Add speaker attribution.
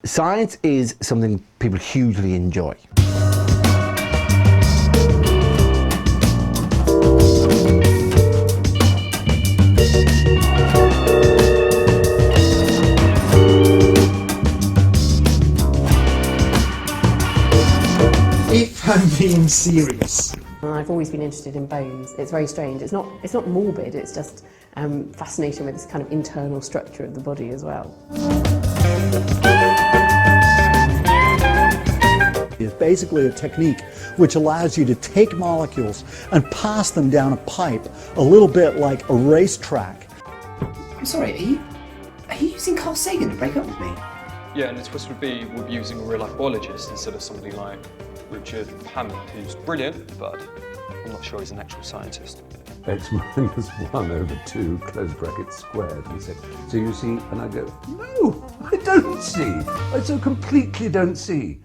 Speaker 1: Science is something people hugely enjoy.
Speaker 2: If I'm being serious.
Speaker 3: I've always been interested in bones. It's very strange. It's not morbid, it's just fascination with this kind of internal structure of the body as well.
Speaker 2: It's basically a technique which allows you to take molecules and pass them down a pipe, a little bit like a racetrack.
Speaker 4: I'm sorry, are you using Carl Sagan to break up with me?
Speaker 5: Yeah, and the twist would be we'll be using a real-life biologist instead of somebody like Richard Hammond, who's brilliant, but I'm not sure he's an actual scientist.
Speaker 6: X minus 1 over 2, close bracket squared. He said, so you see, and I go, no, I don't see. I so completely don't see.